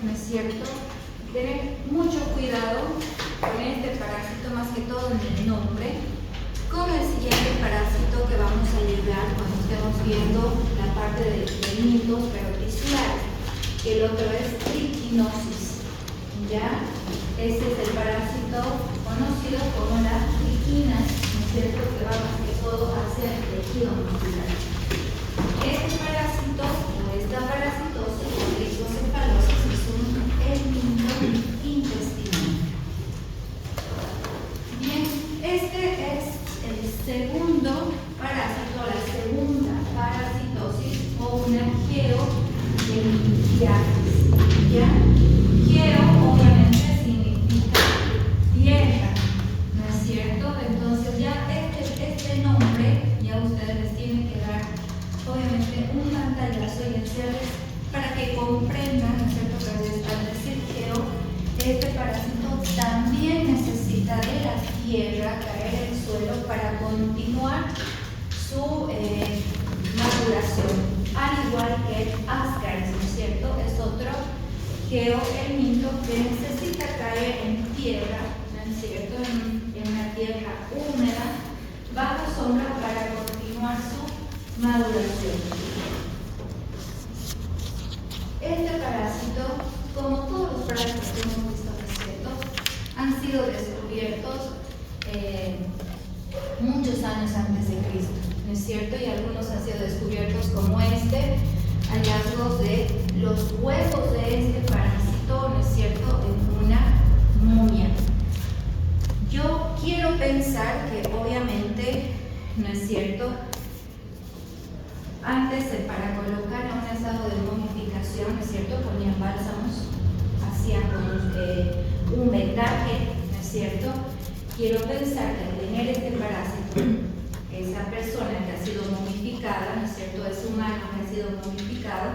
¿no es cierto?, tener mucho cuidado con este parásito, más que todo en el nombre, con el siguiente parásito que vamos a llegar cuando estemos viendo la parte de mitos peroticiales. El otro es triquinosis, ¿ya? Este es el parásito conocido como la triquina, ¿no es cierto?, que va más que todo hacia el tejido muscular. Este parásito o esta parasitosis o licocefalosis es un helminto intestinal. Bien, este es el segundo parásito, la segunda parasitosis o una geohelmintiasis, ¿ya? Geo obviamente significa tierra, ¿no es cierto? Entonces ya este nombre ya ustedes les tienen que dar obviamente un pantallazo y hacerles para que comprendan, ¿no es cierto?, que al decir geo, este parásito también necesita de la tierra, caer en el suelo para continuar su maduración, al igual que el Ascaris, ¿no es cierto?, es otro geohelminto que necesita caer en tierra, ¿no es cierto?, en una tierra húmeda, bajo sombra para continuar su maduración. Este parásito, como todos los parásitos que hemos visto, ¿no es cierto?, han sido descubiertos muchos años antes de Cristo, ¿no es cierto?, y algunos han sido descubiertos como hallazgos de los huevos de este parásito, ¿no es cierto?, en una momia. Yo quiero pensar que obviamente, ¿no es cierto?, antes para colocar a un estado de momificación, ¿no es cierto?, ponían bálsamos, hacían un vendaje, ¿no es cierto? Quiero pensar que al tener este parásito, esa persona que ha sido momificada, ¿no es cierto?, es humano que ha sido momificado,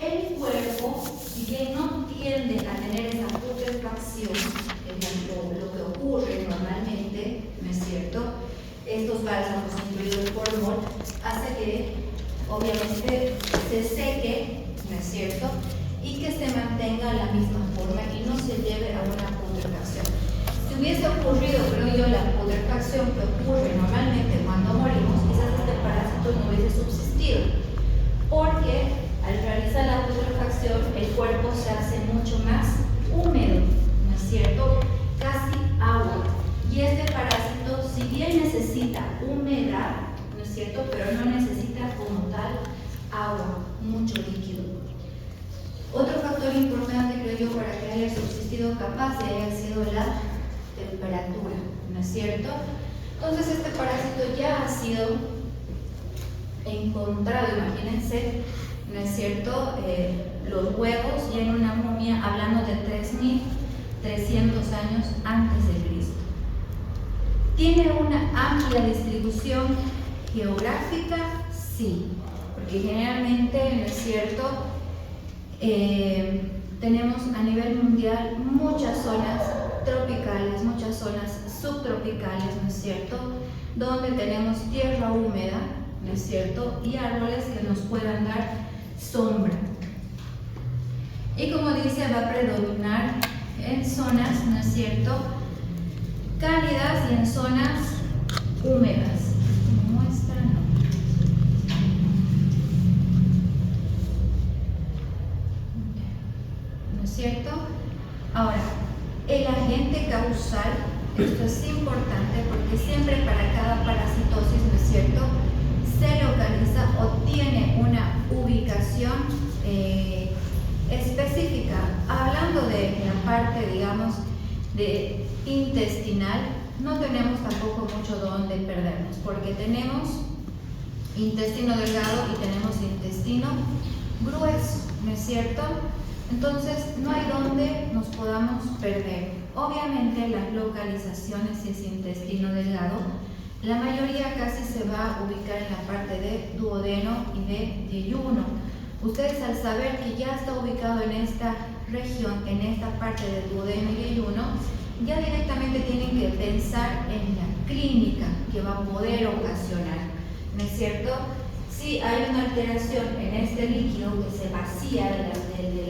el cuerpo, si bien no tiende a tener esa putrefacción, lo que ocurre normalmente, ¿no es cierto?, estos bálsamos incluidos por mol, hace que obviamente se seque, ¿no es cierto?, y que se mantenga la misma forma y no se lleve a una putrefacción. Si hubiese ocurrido, creo yo, la putrefacción que ocurre normalmente cuando morimos, quizás este parásito no hubiese subsistido, porque al realizar la putrefacción el cuerpo se hace mucho más húmedo, ¿no es cierto?, casi agua. Y este parásito, si bien necesita humedad, ¿no es cierto?, pero no necesita como tal agua, mucho líquido. Otro factor importante, creo yo, para que haya subsistido capaz de haya sido la temperatura, ¿no es cierto? Entonces este parásito ya ha sido encontrado, imagínense, ¿no es cierto?, los huevos ya en una momia, hablando de 3.300 años antes de Cristo. ¿Tiene una amplia distribución geográfica? Sí, porque generalmente, ¿no es cierto?, tenemos a nivel mundial muchas zonas tropicales, muchas zonas subtropicales, ¿no es cierto?, donde tenemos tierra húmeda, ¿no es cierto?, y árboles que nos puedan dar sombra. Y como dice, va a predominar en zonas, ¿no es cierto?, cálidas y en zonas húmedas. Muestra, ¿no? ¿No es cierto? Ahora, el agente causal, esto es importante porque siempre para cada parasitosis, ¿no es cierto?, se localiza o tiene una ubicación específica. Hablando de la parte, digamos, de intestinal, no tenemos tampoco mucho donde perdernos, porque tenemos intestino delgado y tenemos intestino grueso, ¿no es cierto? Entonces no hay donde nos podamos perder. Obviamente las localizaciones, si es intestino delgado, la mayoría casi se va a ubicar en la parte de duodeno y de yeyuno. Ustedes, al saber que ya está ubicado en esta región, en esta parte de duodeno y yeyuno, ya directamente tienen que pensar en la clínica que va a poder ocasionar, ¿no es cierto? Si hay una alteración en este líquido que se vacía de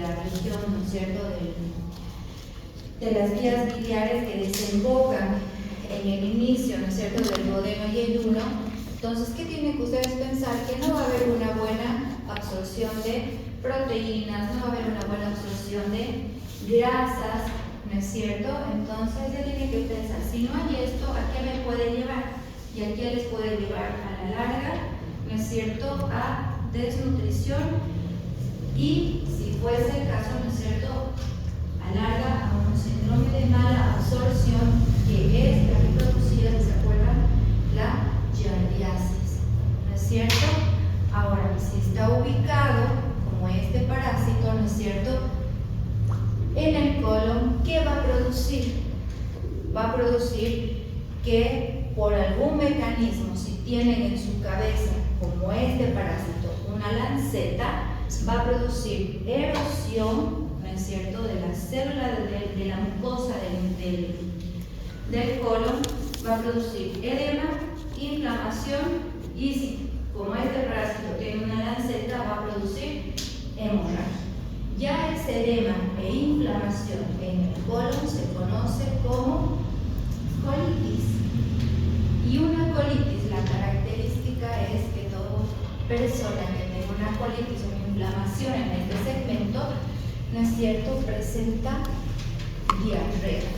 la región, ¿no es cierto?, de las vías biliares que desembocan en el inicio, ¿no es cierto?, del duodeno y el uno. Entonces, ¿qué tienen que ustedes pensar? Que no va a haber una buena absorción de proteínas, no va a haber una buena absorción de grasas, ¿no es cierto? Entonces, ya tienen que pensar, si no hay esto, ¿a qué me puede llevar? ¿Y a qué les puede llevar? A la larga, ¿no es cierto?, a desnutrición y, si fuese el caso, ¿no es cierto?, alarga a un síndrome de mala absorción, que es la que producía, ¿se acuerdan?, la giardiasis, ¿no es cierto? Ahora, si está ubicado como este parásito, ¿no es cierto?, en el colon, ¿qué va a producir? Va a producir que por algún mecanismo, si tienen en su cabeza, como este parásito, una lanceta, va a producir erosión, ¿no es cierto?, de la célula de la mucosa del colon, va a producir edema, inflamación y, si como este parásito tiene una lanceta, va a producir hemorragia. Ya ese edema e inflamación en el colon se conoce como colitis. Y una colitis, la característica es que toda persona que tenga una colitis o una inflamación en este segmento, ¿no es cierto?, presenta diarrea.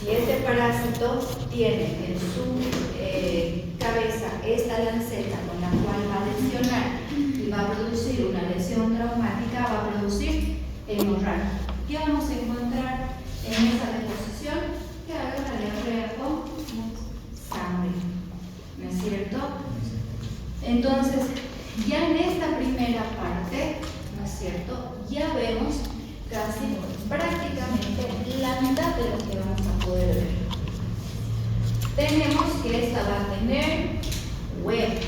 Si este parásito tiene en su cabeza esta lanceta con la cual va a lesionar y va a producir una lesión traumática, va a producir hemorragia. ¿Qué vamos a encontrar en esa deposición? Que haga una diarrea con sangre, ¿no es cierto? Entonces, ya en esta primera parte, ¿no es cierto?, ya vemos casi prácticamente la mitad de lo que vamos a poder ver. Tenemos que esta va a tener huevos,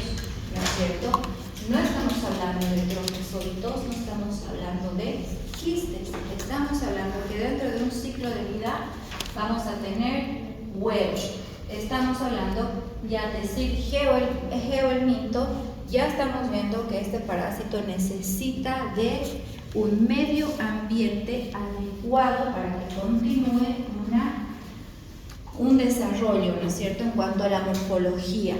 ¿no es cierto? No estamos hablando de trofozoitos, no estamos hablando de quistes, estamos hablando que dentro de un ciclo de vida vamos a tener huevos. Estamos hablando ya de decir geoelminto, ya estamos viendo que este parásito necesita de un medio ambiente adecuado para que continúe un desarrollo, ¿no es cierto?, en cuanto a la morfología.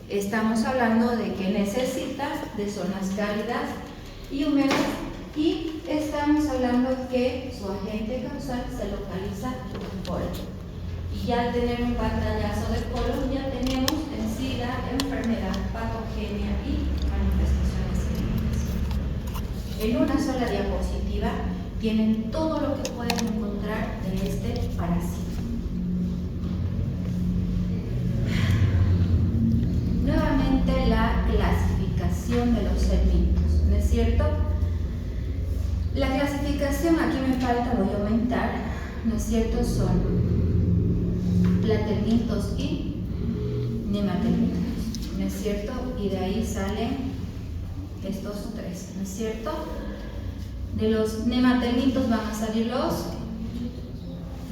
Estamos hablando de que necesita de zonas cálidas y húmedas, y estamos hablando que su agente causal se localiza en el colon. Y ya al tener un pantallazo del colon, ya tenemos en sí la enfermedad, patogenia y manifestaciones clínicas. En una sola diapositiva tienen todo lo que pueden encontrar de este parásito. Nuevamente la clasificación de los helmintos, ¿no es cierto? La clasificación, aquí me falta, voy a aumentar, ¿no es cierto? Son platelmintos y nematelmintos, ¿no es cierto? Y de ahí salen estos tres, ¿no es cierto? De los nematelmintos van a salir los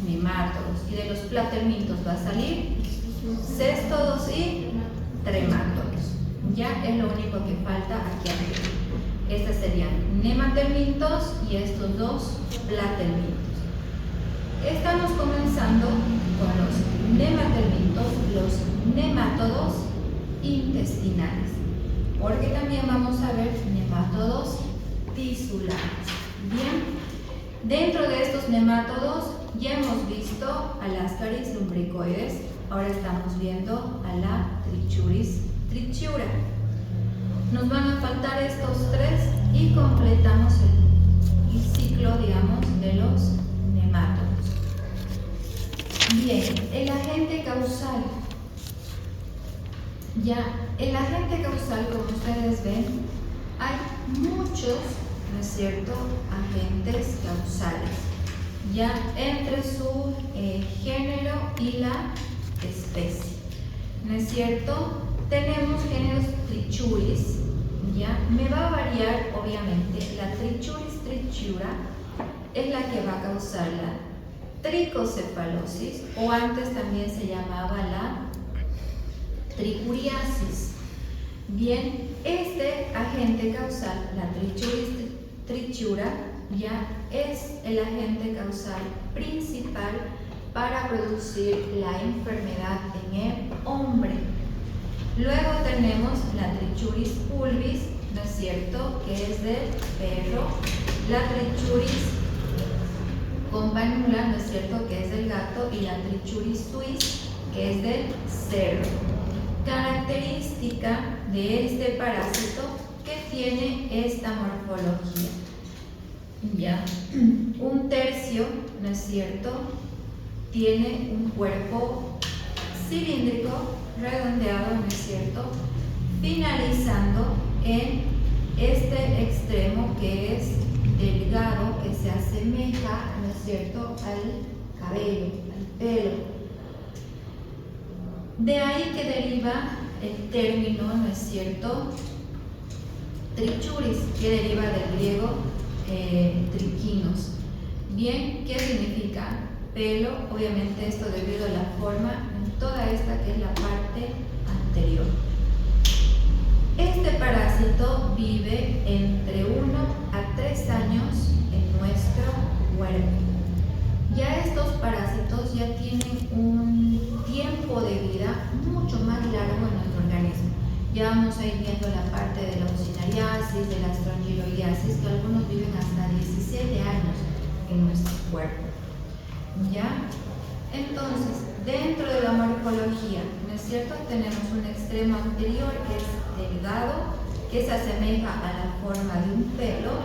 nemátodos, y de los platelmintos va a salir céstodos y tremátodos. Ya es lo único que falta aquí arriba. Estos serían nematelmintos y estos dos platelmintos. Estamos comenzando con los nematelmintos, los nemátodos intestinales, porque también vamos a ver nemátodos tisulares. Bien, dentro de estos nemátodos ya hemos visto a las Ascaris lumbricoides, ahora estamos viendo a la Trichuris trichiura. Nos van a faltar estos tres y completamos el ciclo, digamos, de los nemátodos. Bien, el agente causal. Ya, el agente causal, como ustedes ven, hay muchos, ¿no es cierto?, agentes causales, ya entre su género y la especie, ¿no es cierto? Tenemos géneros Trichuris, ya, me va a variar obviamente. La Trichuris trichiura es la que va a causar la tricocefalosis, o antes también se llamaba la tricuriasis. Bien, este agente causal, la Trichuris trichiura, ya es el agente causal principal para producir la enfermedad en el hombre. Luego tenemos la Trichuris pulvis, ¿no es cierto?, que es del perro, la Trichuris campanula, ¿no es cierto?, que es del gato, y la Trichuris suis, que es del cerdo. Característica de este parásito que tiene esta morfología. Ya, un tercio, ¿no es cierto?, tiene un cuerpo cilíndrico, redondeado, ¿no es cierto?, finalizando en este extremo que es delgado, que se asemeja, ¿no es cierto?, al cabello, al pelo. De ahí que deriva el término, ¿no es cierto?, Trichuris, que deriva del griego triquinos. Bien, ¿qué significa? Pelo, obviamente esto debido a la forma en toda esta que es la parte anterior. Este parásito vive entre 1 a 3 años en nuestro cuerpo. Ya estos parásitos ya tienen un tiempo de vida mucho más largo en nuestro organismo. Ya vamos a ir viendo la parte de la ucinariasis, de la strongyloidiasis, que algunos viven hasta 17 años en nuestro cuerpo. ¿Ya? Entonces, dentro de la morfología, ¿no es cierto?, tenemos un extremo anterior que es delgado, que se asemeja a la forma de un pelo,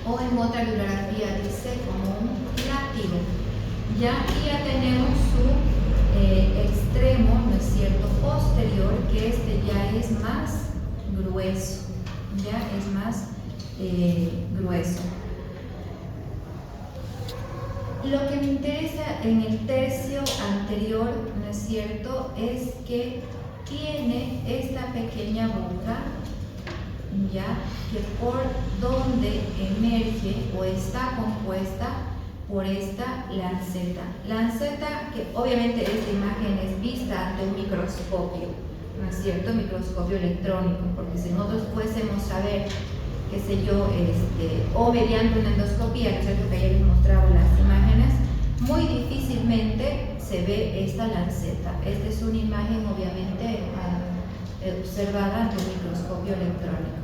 o en otra bibliografía dice como un látigo. ¿Ya? Y ya tenemos su extremo, ¿no es cierto?, posterior, que este ya es más grueso, ya es más grueso. Lo que me interesa en el tercio anterior, ¿no es cierto?, es que tiene esta pequeña boca, ya, que por donde emerge o está compuesta por esta lanceta. Lanceta que obviamente esta imagen es vista ante un microscopio, ¿no es cierto?, microscopio electrónico, porque si nosotros fuésemos a ver, qué sé yo, o mediante una endoscopía, ¿no es cierto?, que ayer les mostraba las imágenes, muy difícilmente se ve esta lanceta. Esta es una imagen obviamente observada ante un microscopio electrónico.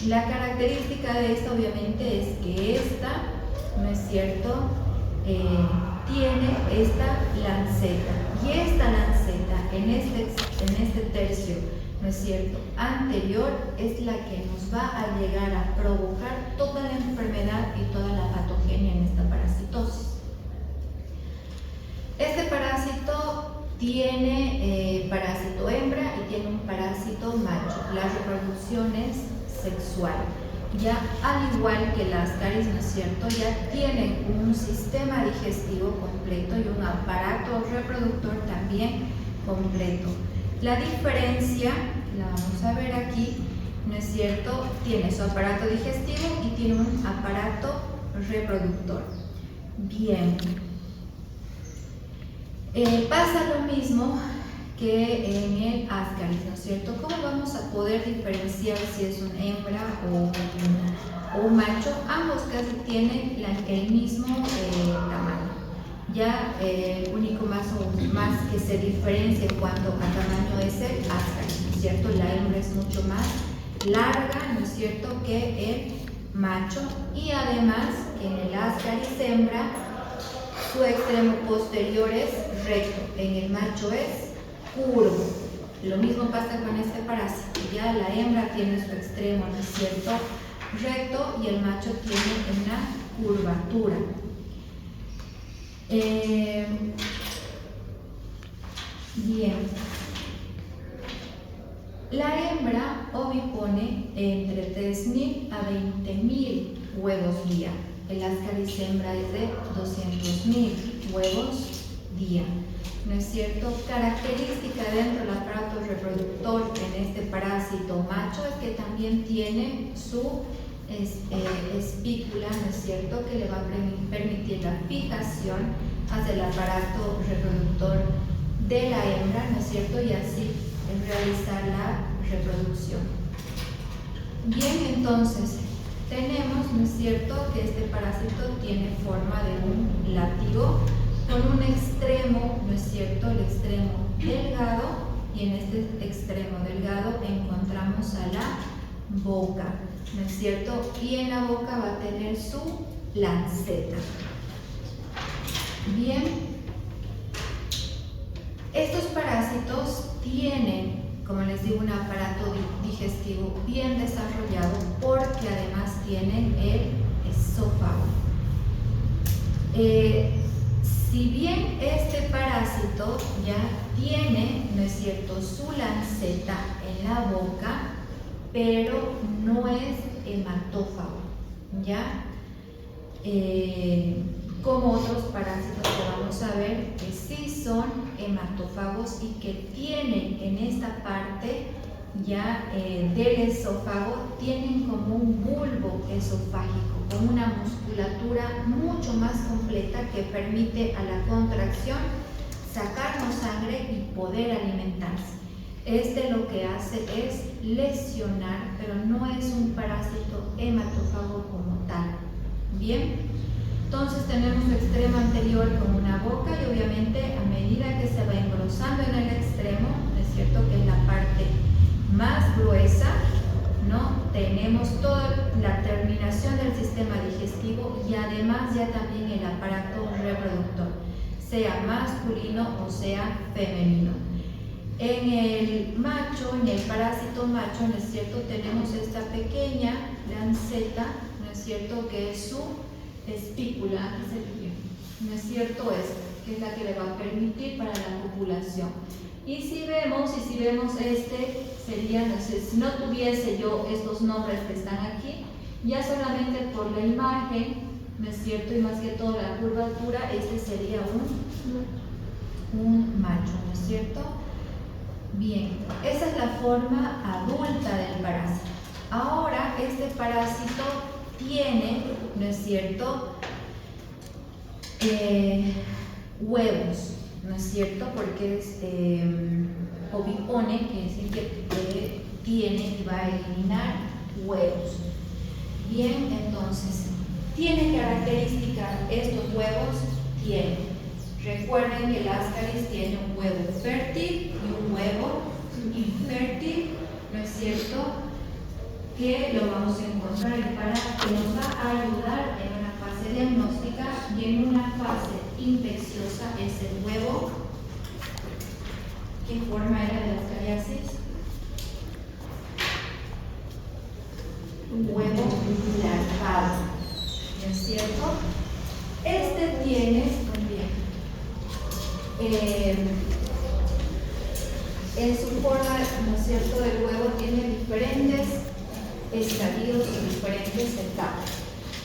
La característica de esta obviamente es que esta, ¿no es cierto?, tiene esta lanceta, y esta lanceta en este tercio, ¿no es cierto?, anterior, es la que nos va a llegar a provocar toda la enfermedad y toda la patogenia en esta parasitosis. Este parásito tiene parásito hembra y tiene un parásito macho. La reproducción es sexual. Ya al igual que las caries, ¿no es cierto?, ya tienen un sistema digestivo completo y un aparato reproductor también completo. La diferencia, la vamos a ver aquí, ¿no es cierto?, tiene su aparato digestivo y tiene un aparato reproductor. Bien. Pasa lo mismo que en el Ascaris, ¿no es cierto? ¿Cómo vamos a poder diferenciar si es una hembra o un macho? Ambos casi tienen el mismo tamaño. Ya el único más que se diferencia en cuanto a tamaño es el Ascaris, ¿no es cierto? La hembra es mucho más larga, ¿no es cierto?, que el macho, y además que en el Ascaris hembra su extremo posterior es recto, en el macho es curvo. Lo mismo pasa con este parásito. Ya la hembra tiene su extremo, ¿no es cierto?, recto, y el macho tiene una curvatura. Bien. La hembra ovipone entre 3.000 a 20.000 huevos día. El Ascaris hembra es de 200.000 huevos día, ¿no es cierto? Característica dentro del aparato reproductor en este parásito macho es que también tiene su espícula, ¿no es cierto?, que le va a permitir la fijación hacia el aparato reproductor de la hembra, ¿no es cierto?, y así realizar la reproducción. Bien, entonces, tenemos, ¿no es cierto?, que este parásito tiene forma de un látigo con un extremo, ¿no es cierto?, el extremo delgado, y en este extremo delgado encontramos a la boca, ¿no es cierto?, y en la boca va a tener su lanceta. Bien, estos parásitos tienen, como les digo, un aparato digestivo bien desarrollado porque además tienen el esófago. Si bien este parásito ya tiene, ¿no es cierto?, su lanceta en la boca, pero no es hematófago, ¿ya? Como otros parásitos que vamos a ver que sí son hematófagos y que tienen en esta parte ya del esófago, tienen como un bulbo esofágico, con una musculatura mucho más completa que permite a la contracción sacarnos sangre y poder alimentarse. Este lo que hace es lesionar, pero no es un parásito hematófago como tal. Bien, entonces tenemos el extremo anterior con una boca y obviamente a medida que se va engrosando en el extremo, es cierto que es la parte más gruesa, ¿no? Tenemos toda la terminación del sistema digestivo y además ya también el aparato reproductor, sea masculino o sea femenino. En el macho, en el parásito macho, ¿no es cierto?, tenemos esta pequeña lanceta, ¿no es cierto?, que es su espícula, ¿no es cierto?, que es la que le va a permitir para la copulación. Y si vemos este sería, no sé, si no tuviese yo estos nombres que están aquí, ya solamente por la imagen, ¿no es cierto?, y más que todo la curvatura, este sería un macho, ¿no es cierto? Bien, esa es la forma adulta del parásito. Ahora, este parásito tiene, ¿no es cierto?, huevos, ¿no es cierto?, porque es ovipone, que decir que tiene y va a eliminar huevos. Bien, entonces, ¿tiene características estos huevos? Tienen. Recuerden que el ascaris tiene un huevo fértil y un huevo infértil, ¿no es cierto?, que lo vamos a encontrar que nos va a ayudar en una fase diagnóstica y en una fase infecciosa es el huevo. ¿Qué forma era de la ascariasis? Un huevo larvado, ¿no es cierto? Este tiene, en su forma, ¿no es cierto?, del huevo tiene diferentes estadios y diferentes etapas.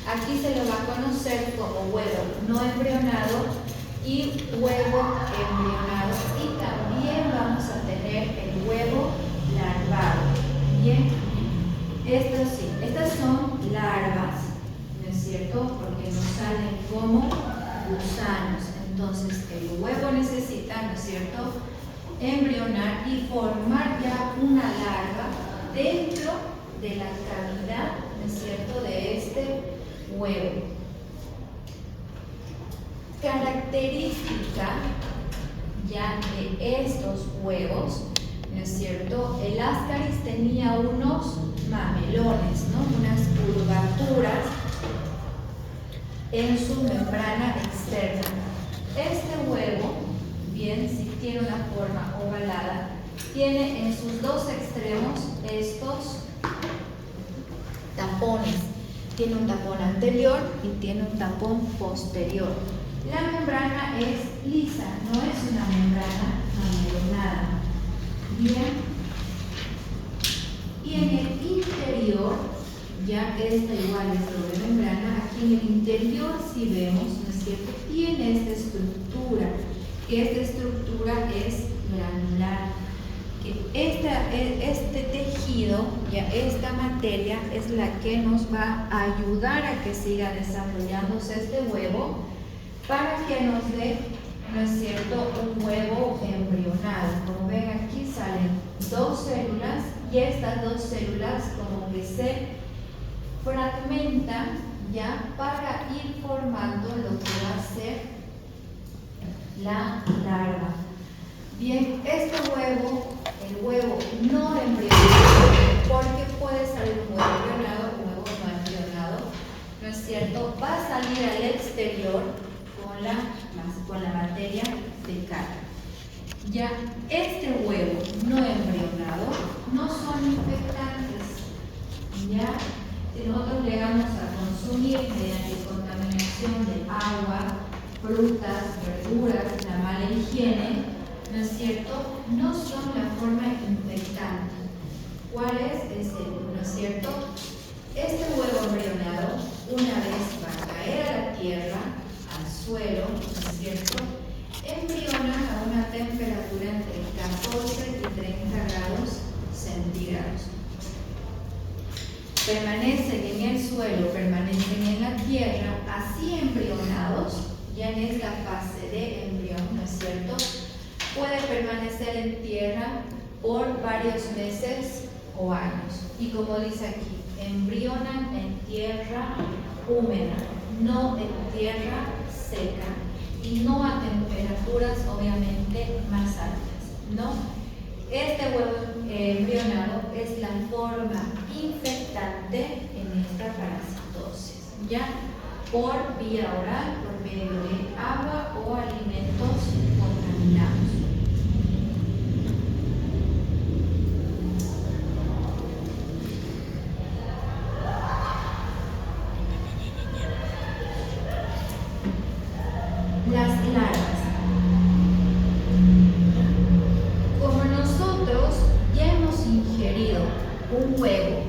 Aquí se lo va a conocer como huevo no embrionado y huevo embrionado, y también vamos a tener el huevo larvado. Bien, estas son larvas, ¿no es cierto?, porque nos salen como gusanos. Entonces el huevo necesita, ¿no es cierto?, embrionar y formar ya una larva dentro de la cavidad, ¿no es cierto?, de este huevo. Característica ya de estos huevos, ¿no es cierto?, el ascaris tenía unos mamelones, ¿no?, unas curvaturas en su membrana externa. Este huevo, bien, si tiene una forma ovalada, tiene en sus dos extremos estos tapones. Tiene un tapón anterior y tiene un tapón posterior. La membrana es lisa, no es una membrana amelonada. Bien. Y en el interior, ya esta igual es doble membrana, aquí en el interior si vemos, ¿no es cierto?, tiene esta estructura, que esta estructura es granular. Este tejido, ya esta materia es la que nos va a ayudar a que siga desarrollándose este huevo para que nos dé, ¿no es cierto?, un huevo embrionado. Como ven, aquí salen dos células y estas dos células como que se fragmenta ya para ir formando lo que va a ser la larva. Bien, este huevo, el huevo no embrionado, porque puede salir un huevo embrionado, un huevo no embrionado, ¿no es cierto? Va a salir al exterior con la materia fecal. Ya, este huevo no embrionado no son infectantes. Ya, si nosotros llegamos a consumir mediante contaminación de agua, frutas, verduras, la mala higiene, ¿no es cierto? No son la forma infectante. ¿Cuál es? Es el, ¿no es cierto? Este huevo embrionado, una vez va a caer a la tierra, al suelo, ¿no es cierto? Embriona a una temperatura entre 14 y 30 grados centígrados. Permanecen en el suelo, permanecen en la tierra, así embrionados, ya en esta fase de embrión, ¿no es cierto? Puede permanecer en tierra por varios meses o años. Y como dice aquí, embrionan en tierra húmeda, no en tierra seca y no a temperaturas obviamente más altas, ¿no? Este huevo embrionado es la forma infectante en esta parasitosis, ya por vía oral, por medio de agua o alimentos contaminados. Las larvas. Como nosotros ya hemos ingerido un huevo,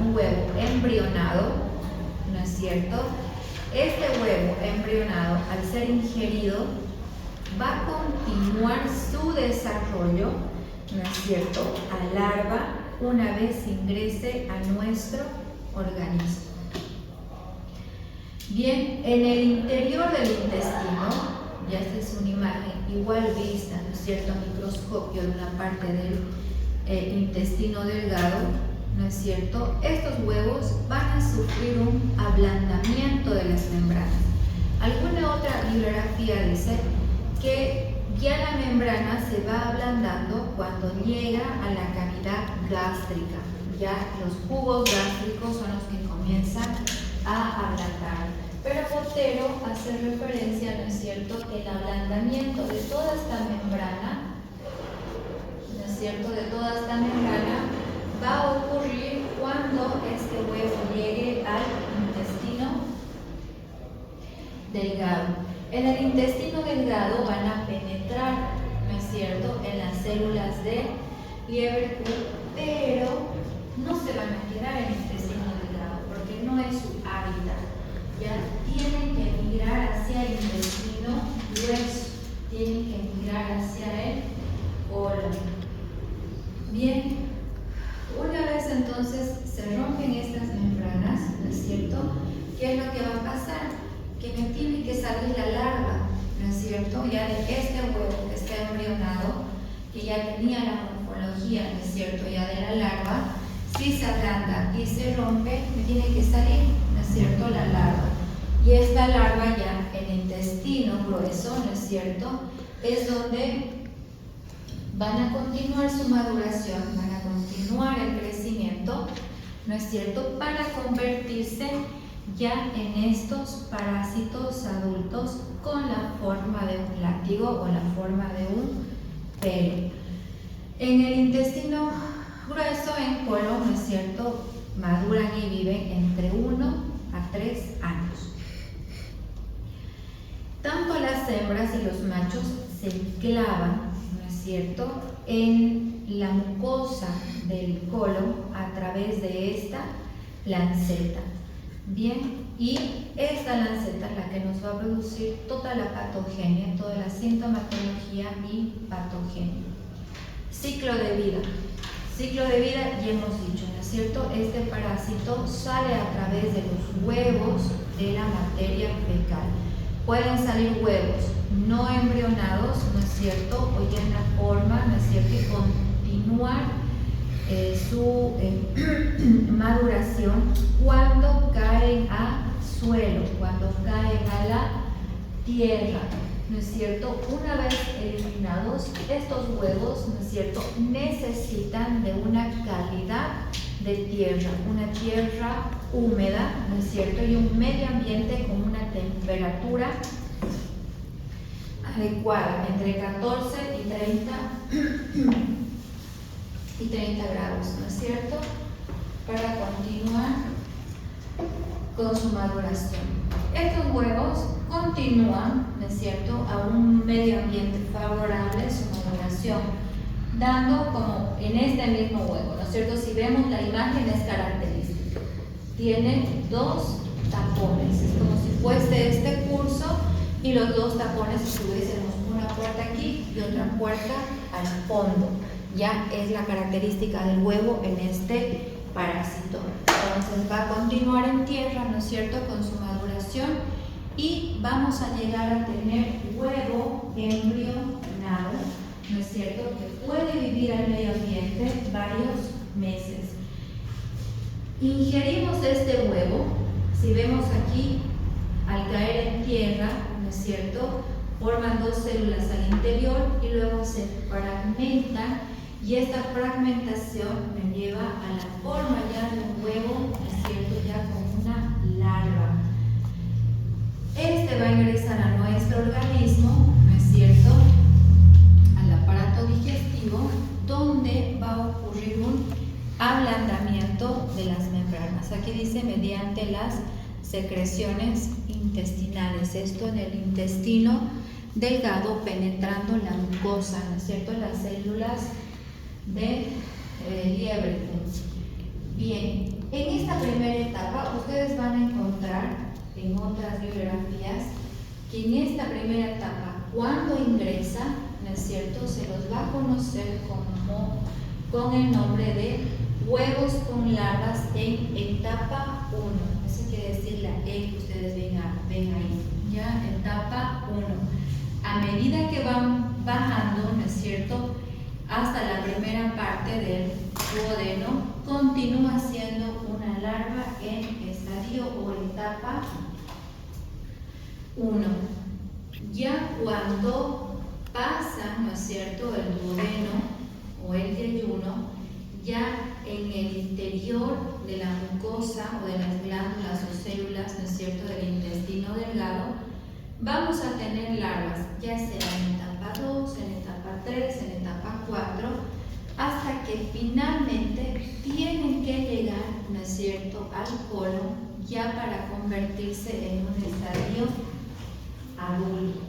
un huevo embrionado, ¿no es cierto? Este huevo embrionado, al ser ingerido, va a continuar su desarrollo, ¿no es cierto?, a larva una vez ingrese a nuestro organismo. Bien, en el interior del intestino, ya esta es una imagen igual vista, ¿no es cierto?, a microscopio de una parte del intestino delgado, ¿no es cierto? Estos huevos van a sufrir un ablandamiento de las membranas. Alguna otra bibliografía dice que ya la membrana se va ablandando cuando llega a la cavidad gástrica. Ya los jugos gástricos son los que comienzan a ablandar. Pero Botero hace referencia, ¿no es cierto?, que el ablandamiento de toda esta membrana, ¿no es cierto?, de toda esta membrana va a ocurrir cuando este huevo llegue al intestino delgado. En el intestino delgado van a penetrar, ¿no es cierto?, en las células de Lieberkühn, pero no se van a quedar en el intestino delgado porque no es su hábitat. Ya tienen que migrar hacia el intestino grueso, tienen que migrar hacia el colon. Bien, una vez entonces se rompen estas membranas, ¿no es cierto? ¿Qué es lo que va a pasar? Que me tiene que salir la larva, ¿no es cierto? Ya de este huevo que está embrionado, que ya tenía la morfología, ¿no es cierto?, ya de la larva, si se ablanda y se rompe, me tiene que salir, ¿no es cierto?, la larva. Y esta larva ya, el intestino grueso, ¿no es cierto?, es donde van a continuar su maduración, van a continuar el crecimiento, ¿no es cierto?, para convertirse ya en estos parásitos adultos con la forma de un látigo o la forma de un pelo. En el intestino grueso, en colon, ¿no es cierto?, maduran y viven entre 1 a 3 años. Tanto las hembras y los machos se enclavan, ¿no es cierto?, en la mucosa del colon a través de esta lanceta. Bien, y esta lanceta es la que nos va a producir toda la patogenia, toda la sintomatología y patogenia. Ciclo de vida. Ciclo de vida, ya hemos dicho, ¿no es cierto? Este parásito sale a través de los huevos de la materia fecal. Pueden salir huevos no embrionados, ¿no es cierto?, o ya en la forma, ¿no es cierto?, y continuar su maduración cuando caen a suelo, cuando caen a la tierra, ¿no es cierto? Una vez eliminados estos huevos, ¿no es cierto?, necesitan de una calidad de tierra, una tierra húmeda, ¿no es cierto?, y un medio ambiente con una temperatura adecuada, entre 14 y 30 grados, ¿no es cierto?, para continuar con su maduración. Estos huevos continúan, ¿no es cierto?, a un medio ambiente favorable su maduración, dando como en este mismo huevo, ¿no es cierto? Si vemos la imagen es característica. Tiene dos tapones, es como si fuese este curso y los dos tapones si tuviésemos una puerta aquí y otra puerta al fondo. Ya es la característica del huevo en este parásito. Entonces va a continuar en tierra, ¿no es cierto?, con su maduración y vamos a llegar a tener huevo embrionado, ¿no es cierto?, que puede vivir al medio ambiente varios meses. Ingerimos este huevo, si vemos aquí, al caer en tierra, ¿no es cierto?, forman dos células al interior y luego se fragmentan. Y esta fragmentación me lleva a la forma ya de un huevo, ¿no es cierto?, ya con una larva. Este va a ingresar a nuestro organismo, ¿no es cierto?, al aparato digestivo, donde va a ocurrir un ablandamiento de las membranas. Aquí dice mediante las secreciones intestinales, esto en el intestino delgado penetrando la mucosa, ¿no es cierto?, las células de liebre. Bien, en esta primera etapa ustedes van a encontrar en otras bibliografías que en esta primera etapa, cuando ingresa, ¿no es cierto?, se los va a conocer como con el nombre de huevos con larvas en etapa 1. Eso quiere decir la E que ustedes ven ahí, ya, etapa 1. A medida que van bajando, ¿no es cierto?, hasta la primera parte del duodeno, continúa siendo una larva en estadio o etapa 1. Ya cuando pasa, ¿no es cierto?, el duodeno o el yeyuno, ya en el interior de la mucosa o de las glándulas o células, ¿no es cierto?, del intestino delgado, vamos a tener larvas, ya sea en etapa 2, en etapa 3, en etapa 4, hasta que finalmente tienen que llegar, ¿no es cierto?, al colon, ya para convertirse en un estadio adulto.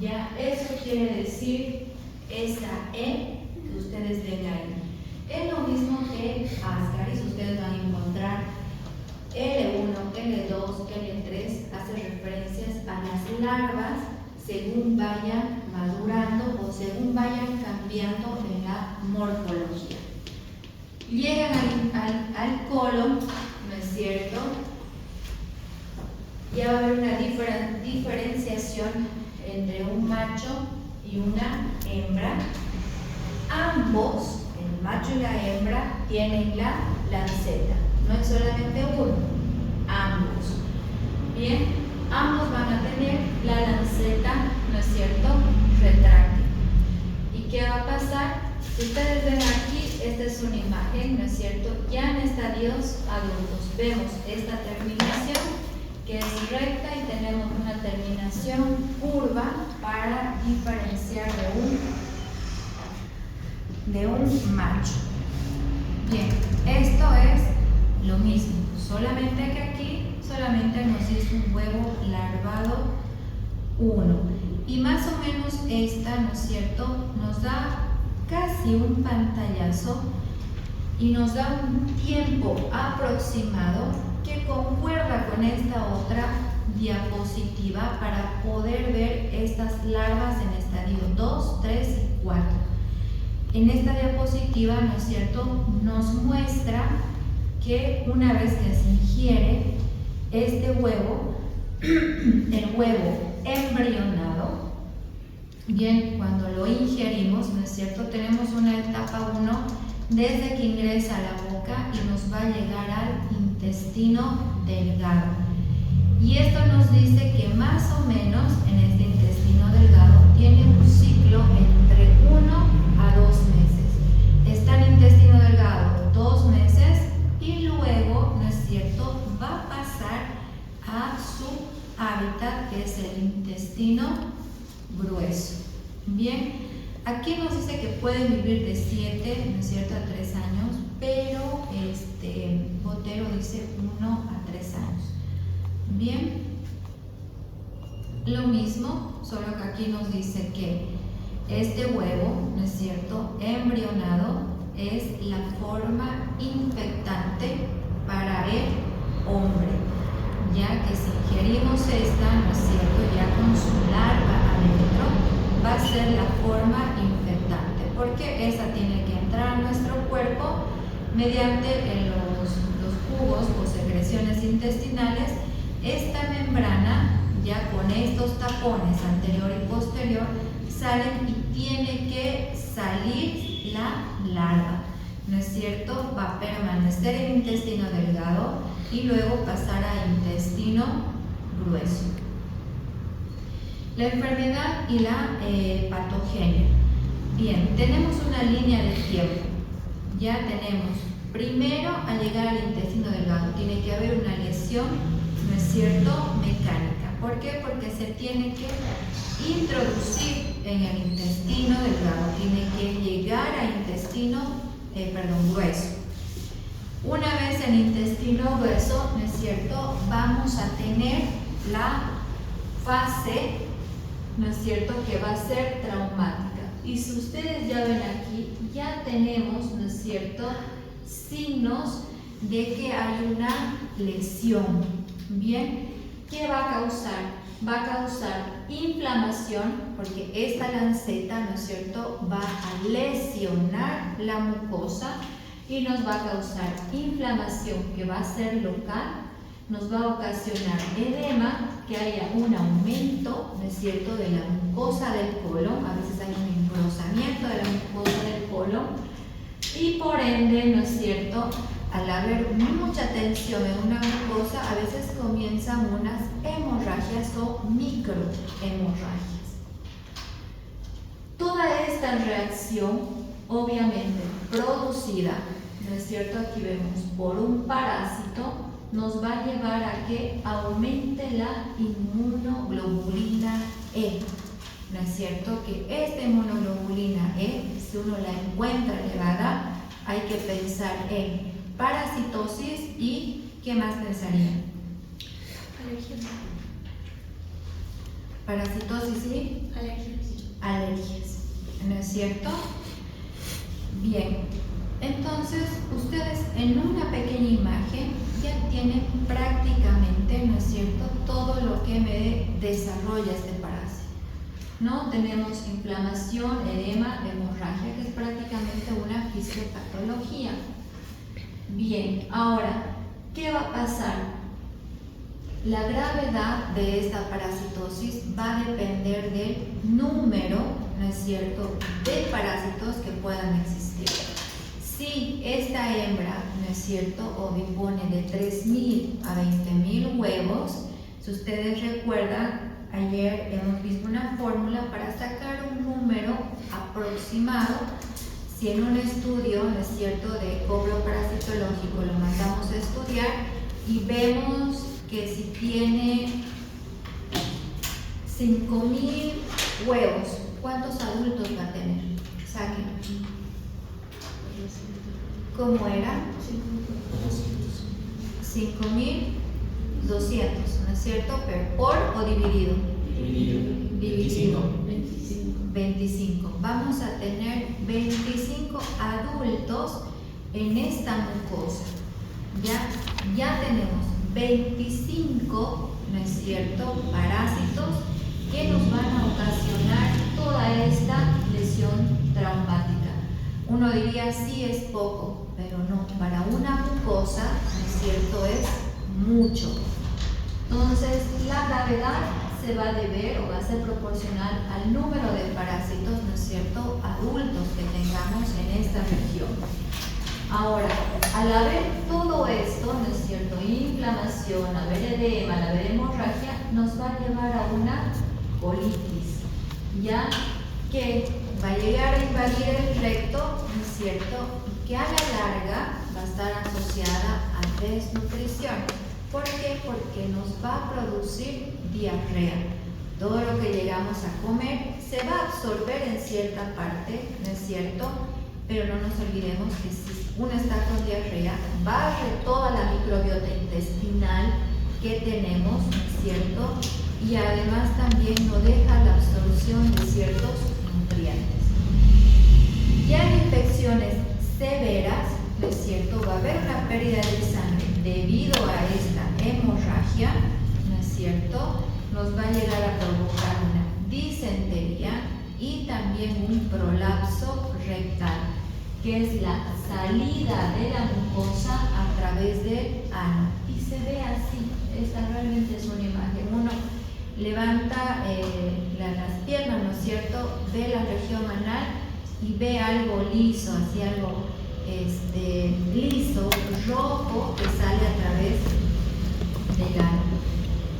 Ya eso quiere decir esa E que ustedes ven ahí. Es lo mismo que Ascaris, ustedes van a encontrar L1, L2, L3, hace referencias a las larvas según vayan madurando o según vayan cambiando en la morfología. Llegan al colon, ¿no es cierto? Ya va a haber una diferenciación entre un macho y una hembra. Ambos, el macho y la hembra, tienen la lanceta. No es solamente uno, ambos. Bien, ambos van a tener la lanceta, ¿no es cierto?, retráctil. ¿Y qué va a pasar? Si ustedes ven aquí, esta es una imagen, ¿no es cierto?, ya en estadios adultos. Vemos esta terminación que es recta y tenemos una terminación curva para diferenciar de un macho. Bien, esto es lo mismo, solamente que aquí solamente nos dice un huevo larvado 1. Y más o menos esta, ¿no es cierto?, nos da casi un pantallazo y nos da un tiempo aproximado que concuerda con esta otra diapositiva para poder ver estas larvas en estadio 2, 3 y 4. En esta diapositiva, ¿no es cierto?, nos muestra que una vez que se ingiere este huevo, el huevo embrionado, bien, cuando lo ingerimos, ¿no es cierto?, tenemos una etapa 1 desde que ingresa a la boca y nos va a llegar al intestino delgado. Y esto nos dice que más o menos en este intestino delgado tiene un ciclo entre 1 a 2 meses. Está en intestino delgado 2 meses y luego, ¿no es cierto?, va a pasar a su hábitat, que es el intestino grueso. Bien, aquí nos dice que pueden vivir de 7, ¿no es cierto?, a 3 años, pero Botero dice 1 a 3 años. Bien, lo mismo, solo que aquí nos dice que este huevo, ¿no es cierto?, embrionado es la forma infectante para el hombre, ya que si ingerimos esta, ¿no es cierto?, ya con su larva adentro, va a ser la forma infectante, porque esa tiene que entrar a nuestro cuerpo mediante los jugos o secreciones intestinales. Esta membrana, ya con estos tapones anterior y posterior, salen y tiene que salir la larva, ¿no es cierto? Va a permanecer en intestino delgado y luego pasar a intestino grueso. La enfermedad y la patogenia. Bien, tenemos una línea de tiempo. Ya tenemos, primero, al llegar al intestino delgado, tiene que haber una lesión, ¿no es cierto?, mecánica. ¿Por qué? Porque se tiene que introducir en el intestino delgado, tiene que llegar a intestino grueso. Una vez en intestino grueso, ¿no es cierto?, vamos a tener la fase, ¿no es cierto?, que va a ser traumática. Y si ustedes ya ven aquí, ya tenemos, ¿no es cierto?, signos de que hay una lesión. Bien, ¿qué va a causar? Va a causar inflamación, porque esta lanceta, ¿no es cierto?, va a lesionar la mucosa y nos va a causar inflamación que va a ser local, nos va a ocasionar edema, que haya un aumento, ¿no es cierto?, de la mucosa del colon, a veces hay un engrosamiento de la mucosa del colon, y por ende, ¿no es cierto?, al haber mucha tensión en una mucosa, a veces comienzan unas hemorragias o microhemorragias. Toda esta reacción, obviamente producida, ¿no es cierto?, aquí vemos, por un parásito, nos va a llevar a que aumente la inmunoglobulina E. ¿No es cierto? Que esta inmunoglobulina E, si uno la encuentra elevada, hay que pensar en parasitosis y ¿qué más pensarían? Alergias. Parasitosis y alergias. ¿No es cierto? Bien, entonces ustedes en una pequeña imagen ya tienen prácticamente, ¿no es cierto?, todo lo que me desarrolla este parásito, ¿no? Tenemos inflamación, edema, hemorragia, que es prácticamente una fisiopatología. Bien, ahora, ¿qué va a pasar? La gravedad de esta parasitosis va a depender del número, ¿no es cierto?, de parásitos que puedan existir. Si esta hembra, ¿no es cierto?, o dispone de 3.000 a 20.000 huevos, si ustedes recuerdan, ayer hemos visto una fórmula para sacar un número aproximado. Si en un estudio, ¿no es cierto?, de cobro parasitológico lo mandamos a estudiar y vemos que si tiene 5.000 huevos, ¿cuántos adultos va a tener? Saquen. ¿Cómo era? 5.200, ¿no es cierto? ¿Pero por o dividido? Dividido. 25. Vamos a tener 25 adultos en esta mucosa. Ya tenemos 25, ¿no es cierto?, parásitos que nos van a ocasionar toda esta lesión traumática. Uno diría, sí, es poco, pero no, para una mucosa, ¿no es cierto?, es mucho. Entonces, la gravedad se va a deber o va a ser proporcional al número de parásitos, ¿no es cierto?, adultos que tengamos en esta región. Ahora, al haber todo esto, ¿no es cierto? Inflamación, haber edema, al haber hemorragia, nos va a llevar a una colitis, ya que va a llegar a invadir el recto, ¿no es cierto? Y que a la larga va a estar asociada a desnutrición. ¿Por qué? Porque nos va a producir diarrea. Todo lo que llegamos a comer se va a absorber en cierta parte, ¿no es cierto? Pero no nos olvidemos que si uno está con diarrea, barre toda la microbiota intestinal que tenemos, ¿no es cierto? Y además también no deja la absorción de ciertos nutrientes. Ya en infecciones severas, ¿no es cierto? Va a haber una pérdida de sangre debido a esta hemorragia, ¿no es cierto? Nos va a llegar a provocar una disentería y también un prolapso rectal, que es la salida de la mucosa a través del ano. Y se ve así, esta realmente es una imagen. Uno levanta las piernas, ¿no es cierto? Ve la región anal y ve algo liso, así algo liso, rojo, que sale a través del ano.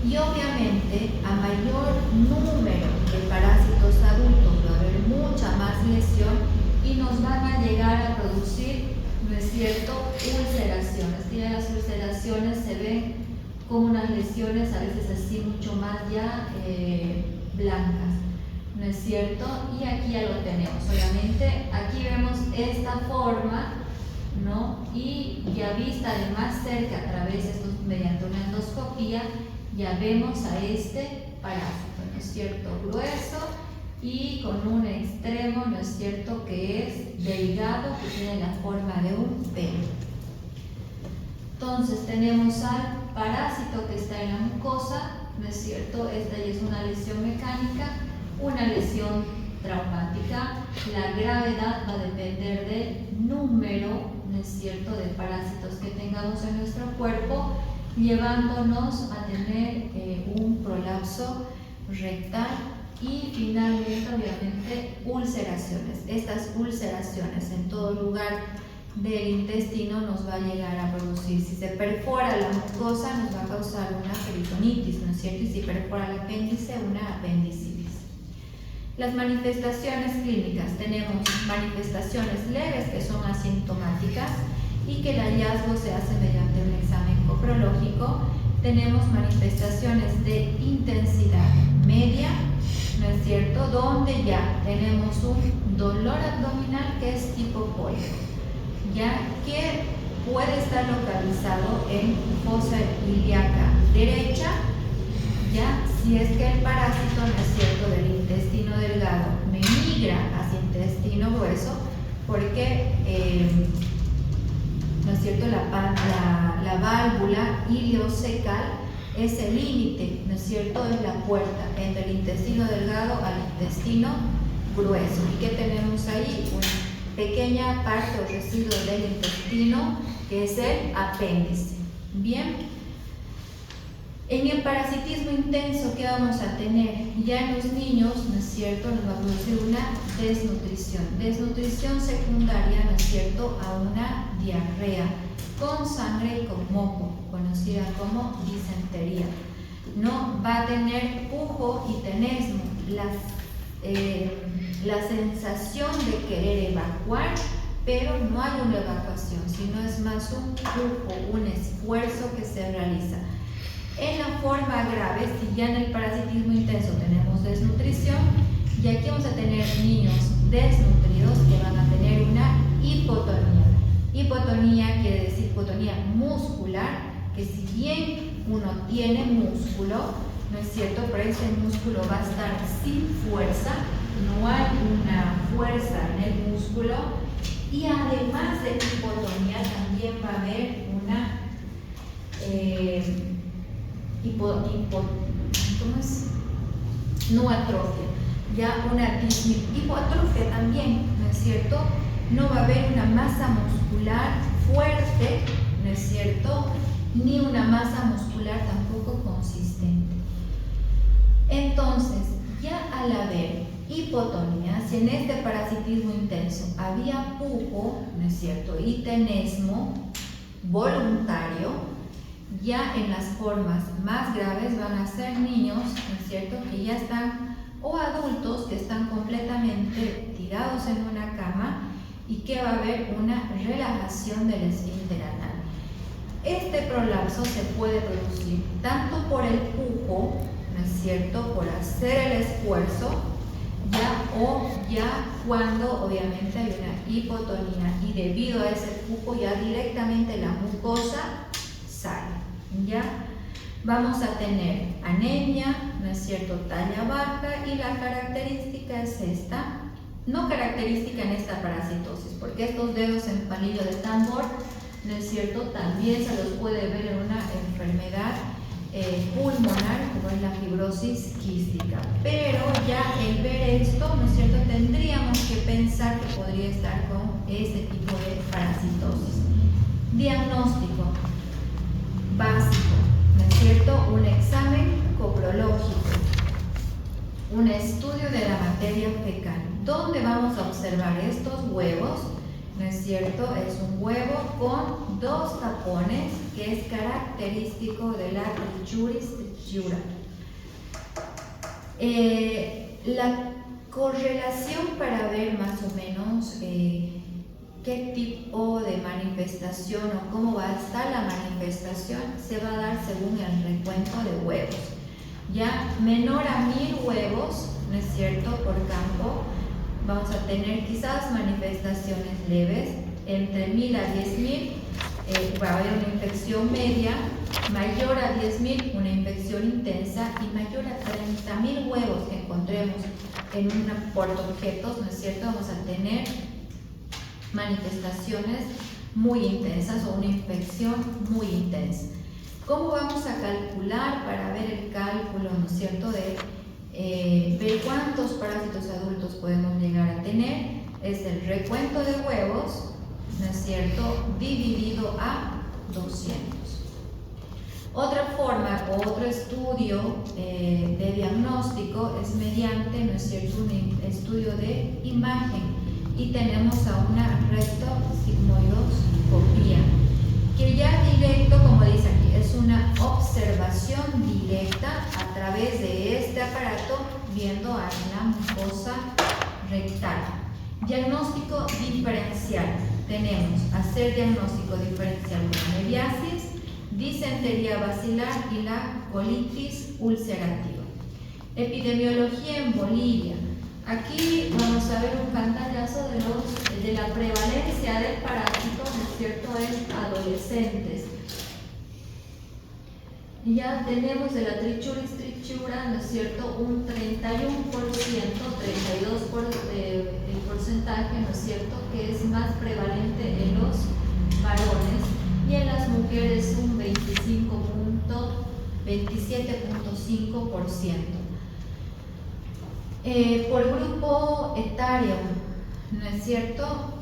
Y obviamente a mayor número de parásitos adultos va a haber mucha más lesión y nos van a llegar a producir, ¿no es cierto?, ulceraciones. Y ya las ulceraciones se ven como unas lesiones a veces así mucho más ya blancas, ¿no es cierto? Y aquí ya lo tenemos, obviamente aquí vemos esta forma, ¿no? Y ya vista de más cerca a través de esto, mediante una endoscopía, ya vemos a este parásito, ¿no es cierto? Grueso y con un extremo, ¿no es cierto?, que es delgado, que tiene la forma de un pelo. Entonces tenemos al parásito que está en la mucosa, ¿no es cierto? Esta ya es una lesión mecánica, una lesión traumática. La gravedad va a depender del número, ¿no es cierto?, de parásitos que tengamos en nuestro cuerpo, llevándonos a tener un prolapso rectal y finalmente, obviamente, ulceraciones. Estas ulceraciones en todo lugar del intestino nos va a llegar a producir, si se perfora la mucosa, nos va a causar una peritonitis, ¿no es cierto? Y si perfora el apéndice, una apendicitis. Las manifestaciones clínicas, tenemos manifestaciones leves que son asintomáticas y que el hallazgo se hace mediante un examen coprológico. Tenemos manifestaciones de intensidad media, ¿no es cierto?, donde ya tenemos un dolor abdominal que es tipo cólico, ya que puede estar localizado en fosa ilíaca derecha, ya si es que el parásito, ¿no es cierto?, del intestino delgado migra hacia intestino grueso, porque ¿no es cierto?, la válvula ileocecal es el límite, ¿no es cierto?, es la puerta entre el intestino delgado al intestino grueso. ¿Y qué tenemos ahí? Una pequeña parte o residuo del intestino, que es el apéndice. Bien. En el parasitismo intenso que vamos a tener ya en los niños, ¿no es cierto?, nos va a producir una desnutrición secundaria, ¿no es cierto?, a una diarrea con sangre y con moco, conocida como disentería. No va a tener pujo y tenesmo, la sensación de querer evacuar, pero no hay una evacuación, sino es más un pujo, un esfuerzo que se realiza. En la forma grave, si ya en el parasitismo intenso tenemos desnutrición, y aquí vamos a tener niños desnutridos que van a tener una hipotonía. Hipotonía quiere decir hipotonía muscular, que si bien uno tiene músculo, ¿no es cierto?, pero ese músculo va a estar sin fuerza, no hay una fuerza en el músculo, y además de hipotonía también va a haber una noatrofia, ya una hipoatrofia también, ¿no es cierto? No va a haber una masa muscular fuerte, ¿no es cierto?, ni una masa muscular tampoco consistente. Entonces, ya al haber hipotonías, si en este parasitismo intenso había pujo, ¿no es cierto?, y tenesmo voluntario, ya en las formas más graves van a ser niños, ¿no es cierto?, que ya están, o adultos que están completamente tirados en una cama y que va a haber una relajación del esfínter anal. Este prolapso se puede producir tanto por el pujo, ¿no es cierto?, por hacer el esfuerzo, o ya cuando obviamente hay una hipotonía y debido a ese pujo ya directamente la mucosa sale, ¿ya? Vamos a tener anemia, ¿no es cierto?, talla baja, y la característica es esta, no característica en esta parasitosis, porque estos dedos en palillo de tambor, ¿no es cierto?, también se los puede ver en una enfermedad pulmonar como es la fibrosis quística, pero ya el ver esto, ¿no es cierto?, tendríamos que pensar que podría estar con este tipo de parasitosis. Diagnóstico básico, ¿no es cierto?, un examen coprológico, un estudio de la materia fecal, donde vamos a observar estos huevos, ¿no es cierto? Es un huevo con 2 tapones, que es característico de la Trichuris trichura. La correlación para ver más o menos qué tipo de manifestación o cómo va a estar la manifestación se va a dar según el recuento de huevos. Ya menor a 1000 huevos, ¿no es cierto?, por campo, vamos a tener quizás manifestaciones leves. Entre 1000 a 10.000 va a haber una infección media, mayor a 10.000 una infección intensa, y mayor a 30.000 huevos que encontremos en un portaobjetos, ¿no es cierto?, vamos a tener manifestaciones muy intensas o una infección muy intensa. ¿Cómo vamos a calcular para ver el cálculo, ¿no es cierto?, de ver cuántos parásitos adultos podemos llegar a tener? Es el recuento de huevos, ¿no es cierto?, dividido a 200. Otra forma o otro estudio de diagnóstico es mediante, ¿no es cierto?, un estudio de imagen, y tenemos a una rectosigmoidoscopía, que ya directo, como dice aquí, es una observación directa a través de este aparato viendo a la mucosa rectal. Diagnóstico diferencial. Tenemos hacer diagnóstico diferencial con mediasis, disentería bacilar y la colitis ulcerativa. Epidemiología en Bolivia. Aquí vamos a ver un pantallazo de la prevalencia del parásito, ¿no es cierto?, en adolescentes. Ya tenemos de la Trichuris trichura, ¿no es cierto?, un 31%, 32% el porcentaje, ¿no es cierto?, que es más prevalente en los varones, y en las mujeres un 27.5%. Por grupo etario, ¿no es cierto?,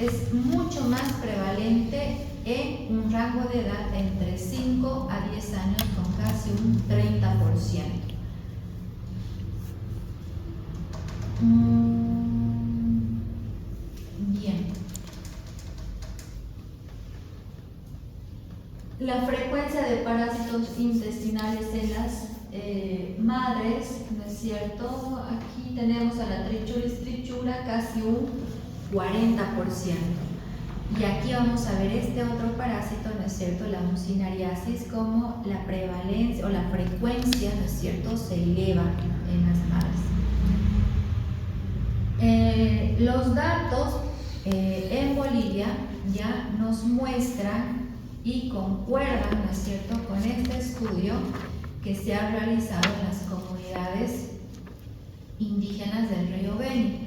es mucho más prevalente en un rango de edad entre 5 a 10 años con casi un 30%. Bien. La frecuencia de parásitos intestinales en las madres, ¿no es cierto? Aquí tenemos a la Trichuris trichura casi un 40%. Y aquí vamos a ver este otro parásito, ¿no es cierto?, la mucinariasis, como la prevalencia o la frecuencia, ¿no es cierto?, se eleva en las madres. Los datos en Bolivia ya nos muestran y concuerdan, ¿no es cierto?, con este estudio que se ha realizado en las comunidades indígenas del río Beni.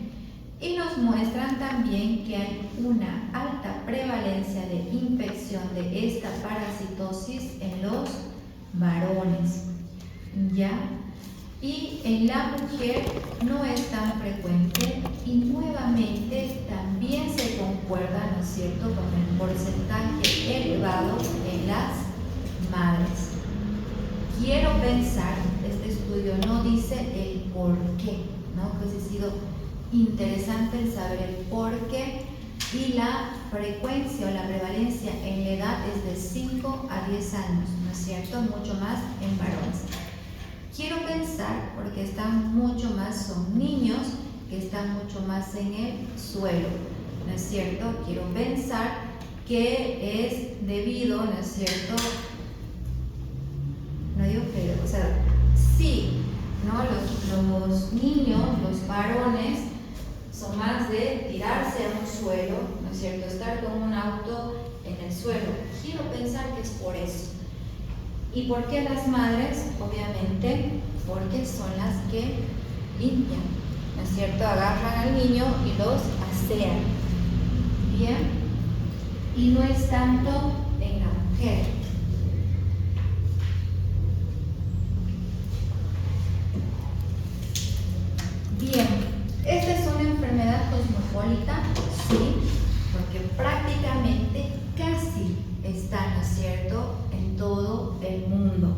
Y nos muestran también que hay una alta prevalencia de infección de esta parasitosis en los varones, ¿ya? Y en la mujer no es tan frecuente, y nuevamente también se concuerda, ¿no es cierto?, con el porcentaje elevado en las madres. Quiero pensar, este estudio no dice el por qué, ¿no?, que ha sido interesante el saber el por qué y la frecuencia o la prevalencia en la edad es de 5 a 10 años, ¿no es cierto? Mucho más en varones. Quiero pensar, porque están mucho más, son niños que están mucho más en el suelo, ¿no es cierto? Quiero pensar que es debido, ¿no es cierto? No digo que, o sea, sí, ¿no? Los niños, los varones, son más de tirarse a un suelo, ¿no es cierto? Estar con un auto en el suelo. Quiero pensar que es por eso. ¿Y por qué las madres? Obviamente, porque son las que limpian, ¿no es cierto? Agarran al niño y los asean. Bien, y no es tanto en la mujer. Bien, esta es una enfermedad cosmopolita, sí, porque prácticamente casi está, ¿no es cierto?, en todo el mundo,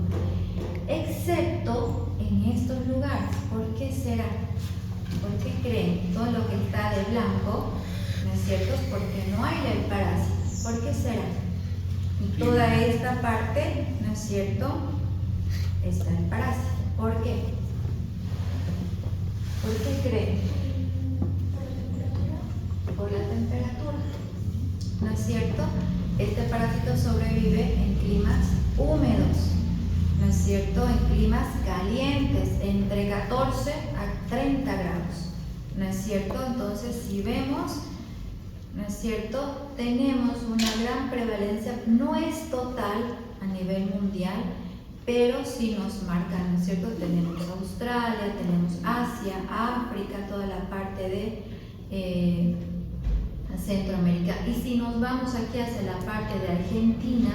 excepto en estos lugares. ¿Por qué será? ¿Por qué creen? Todo lo que está de blanco, ¿no es cierto?, es porque no hay el parásito. ¿Por qué será? Y toda esta parte, ¿no es cierto?, está el parásito. ¿Por qué? ¿Por qué creen? Por la temperatura, ¿no es cierto? Este parásito sobrevive en climas húmedos, ¿no es cierto? En climas calientes, entre 14 a 30 grados, ¿no es cierto? Entonces, si vemos, ¿no es cierto?, tenemos una gran prevalencia, no es total a nivel mundial, pero sí nos marcan, ¿no es cierto? Tenemos Australia, tenemos Asia, África, toda la parte de Centroamérica. Y si nos vamos aquí hacia la parte de Argentina,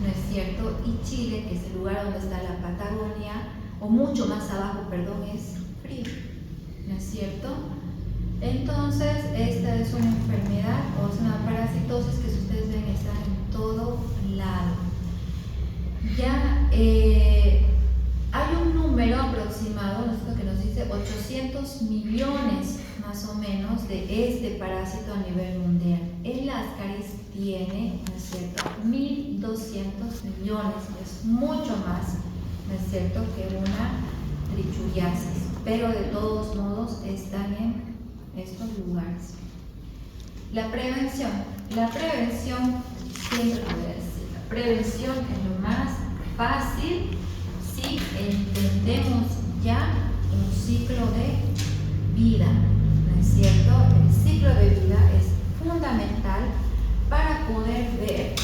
¿no es cierto?, y Chile, que es el lugar donde está la Patagonia, o mucho más abajo, perdón, es frío, ¿no es cierto? Entonces, esta es una enfermedad o es una parasitosis que, si ustedes ven, está en todo lado. Ya hay un número aproximado, ¿no?, que nos dice 800 millones más o menos de este parásito a nivel mundial. El Ascaris tiene, ¿no es cierto?, 1.200 millones, es mucho más, ¿no es cierto?, que una trichuriasis, pero de todos modos están en estos lugares. La prevención, siempre lo voy a decir, la prevención es lo más fácil si entendemos ya un ciclo de vida, ¿no es cierto? El ciclo de vida es fundamental para poder ver,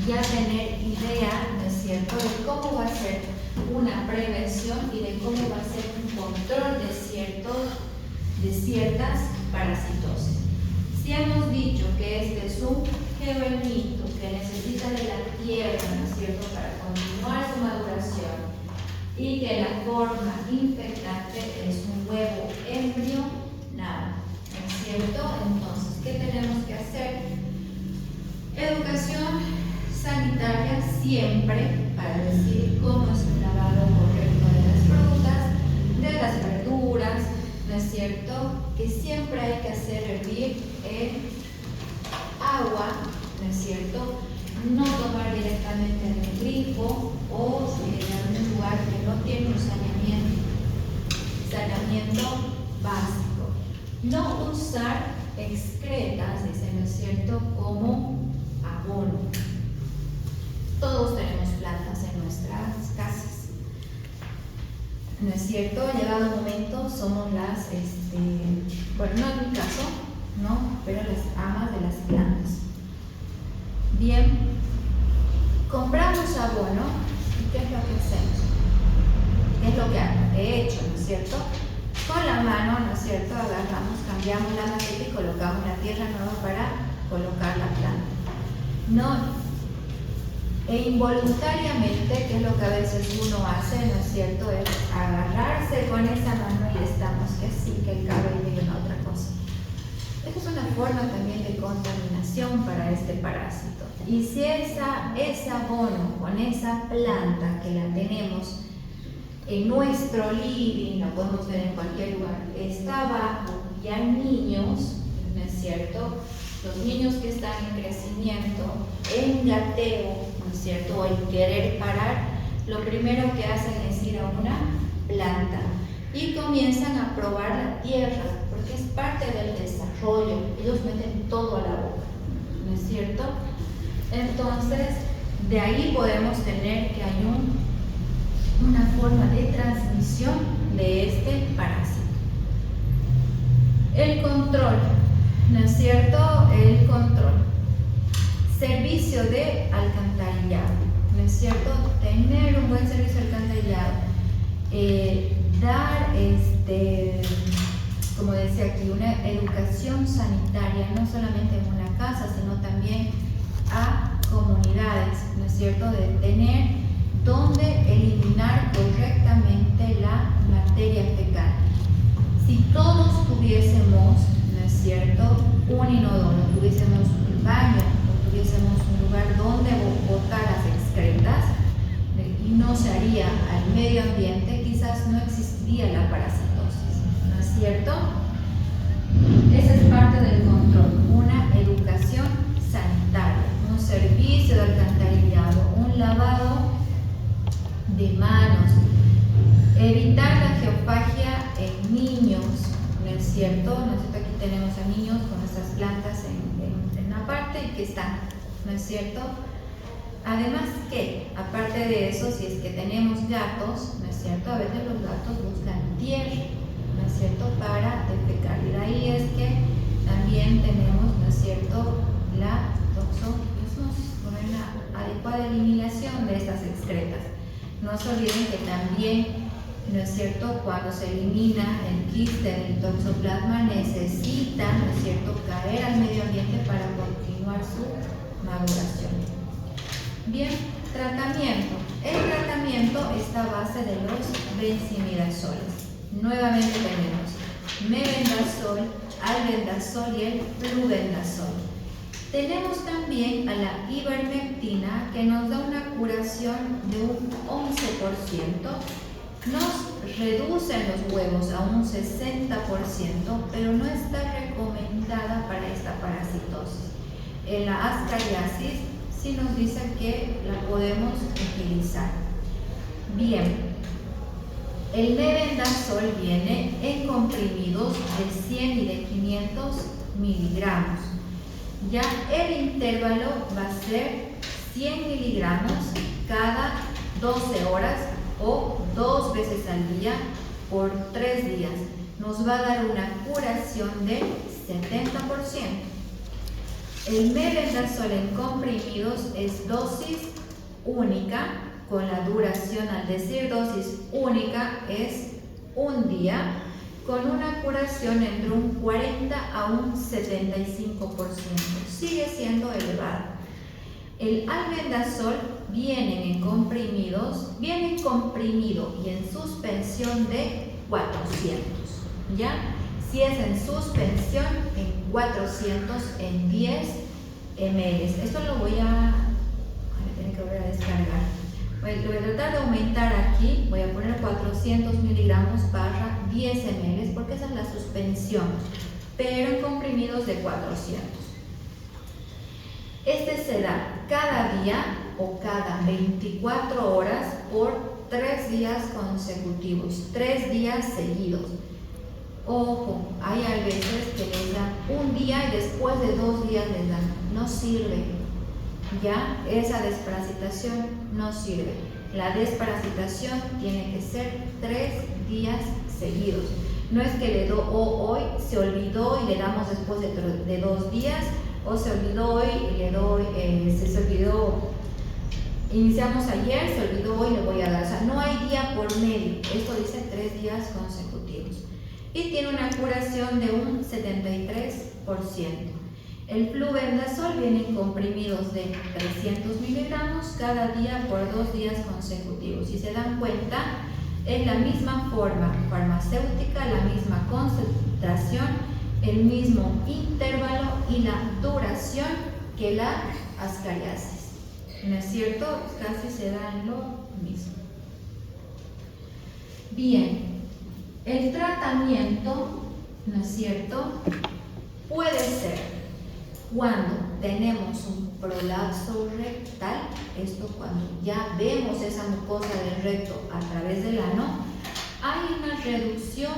ya tener idea, ¿no es cierto?, de cómo va a ser una prevención y de cómo va a ser un control de ciertas parasitosis. Si hemos dicho que este es un geoelmito que necesita de la tierra, ¿no es cierto?, para continuar su maduración, y que la forma infectante es un huevo embrional, ¿no es cierto? Entonces, ¿qué tenemos que hacer? Educación sanitaria siempre, para decir cómo es el lavado correcto de las frutas, de las verduras, ¿no es cierto?, que siempre hay que hacer hervir en agua, ¿no es cierto?, no tomar directamente en el grifo o en algún lugar que no tiene un saneamiento básico. No usar excretas, ¿no es cierto?, como abono. Todos tenemos plantas en nuestras casas, ¿no es cierto? Llegado el momento somos las, bueno, no en mi caso, ¿no?, pero las amas de las plantas. Bien, compramos abono y ¿qué es lo que hacemos? ¿Qué es lo que he hecho, ¿no es cierto? Con la mano, ¿no es cierto?, agarramos, cambiamos la maceta y colocamos la tierra nueva para colocar la planta. No. E involuntariamente, que es lo que a veces uno hace, ¿no es cierto?, es agarrarse con esa mano y estamos que sí, que el cabello y una otra cosa. Esta es una forma también de contaminación para este parásito. Y si ese abono con esa planta que la tenemos en nuestro living, la podemos ver en cualquier lugar, está abajo y hay niños, ¿no es cierto? Los niños que están en crecimiento, en gateo, ¿no es cierto? O en querer parar, lo primero que hacen es ir a una planta y comienzan a probar la tierra, porque es parte del desarrollo. Ellos meten todo a la boca, ¿no es cierto? Entonces, de ahí podemos tener que hay una forma de transmisión de este parásito. El control, ¿no es cierto? El control. Servicio de alcantarillado, ¿no es cierto? Tener un buen servicio de alcantarillado. Dar, como decía aquí, una educación sanitaria, no solamente en una casa, sino también a comunidades, ¿no es cierto? De tener donde eliminar correctamente la materia fecal. Si todos tuviésemos, ¿no es cierto?, un inodoro, tuviésemos un baño, o tuviésemos un lugar donde botar las excretas, y no se haría al medio ambiente, quizás no existiría la parasitosis, ¿no es cierto? Esa es parte del control, una educación sanitaria, un servicio de alcantarillado, un lavado de manos, evitar la geofagia en niños, ¿no es cierto? Nosotros aquí tenemos a niños con nuestras plantas en una parte y que están, ¿no es cierto? Además que, aparte de eso, si es que tenemos gatos, ¿no es cierto? A veces los gatos buscan tierra, ¿no es cierto?, para defecar. Y de ahí es que también tenemos, ¿no es cierto?, la una adecuada eliminación de estas excretas. No se olviden que también, ¿no es cierto?, cuando se elimina el quiste del toxoplasma necesita, ¿no es cierto?, caer al medio ambiente para continuar su maduración. Bien, tratamiento. El tratamiento está a base de los benzimidazoles. Nuevamente tenemos mebendazol, albendazol y el flubendazol. Tenemos también a la ivermectina, que nos da una curación de un 11%, nos reducen los huevos a un 60%, pero no está recomendada para esta parasitosis. En la ascariasis sí nos dice que la podemos utilizar. Bien, el mebendazol viene en comprimidos de 100 y de 500 miligramos. Ya el intervalo va a ser 100 miligramos cada 12 horas o 2 veces al día por 3 días. Nos va a dar una curación del 70%. El mebendazol en comprimidos es dosis única, con la duración, al decir dosis única, es un día, con una curación entre un 40 a un 75%. Sigue siendo elevada. El albendazol viene comprimido y en suspensión de 400, ¿ya? Si es en suspensión, en 400 en 10 ml. Esto lo voy a tener que volver a descargar. Voy a tratar de aumentar aquí, voy a poner 400 miligramos para 10 ml, porque esa es la suspensión, pero en comprimidos de 400. Este se da cada día o cada 24 horas por 3 días consecutivos, 3 días seguidos. Ojo, hay a veces que les dan un día y después de 2 días les dan. No sirve. Ya, esa desparasitación no sirve. La desparasitación tiene que ser 3 días seguidos. No es que le do hoy, se olvidó y le damos después de 2 días, o se olvidó hoy y le doy, se olvidó, iniciamos ayer, se olvidó hoy, le voy a dar. O sea, no hay día por medio. Esto dice 3 días consecutivos. Y tiene una curación de un 73%. El flubendazol viene en comprimidos de 300 miligramos cada día por 2 días consecutivos. Si se dan cuenta, es la misma forma farmacéutica, la misma concentración, el mismo intervalo y la duración que la ascariasis. ¿No es cierto? Casi se da en lo mismo. Bien, el tratamiento, ¿no es cierto?, puede ser cuando tenemos un prolapso rectal, esto cuando ya vemos esa mucosa del recto a través del ano, hay una reducción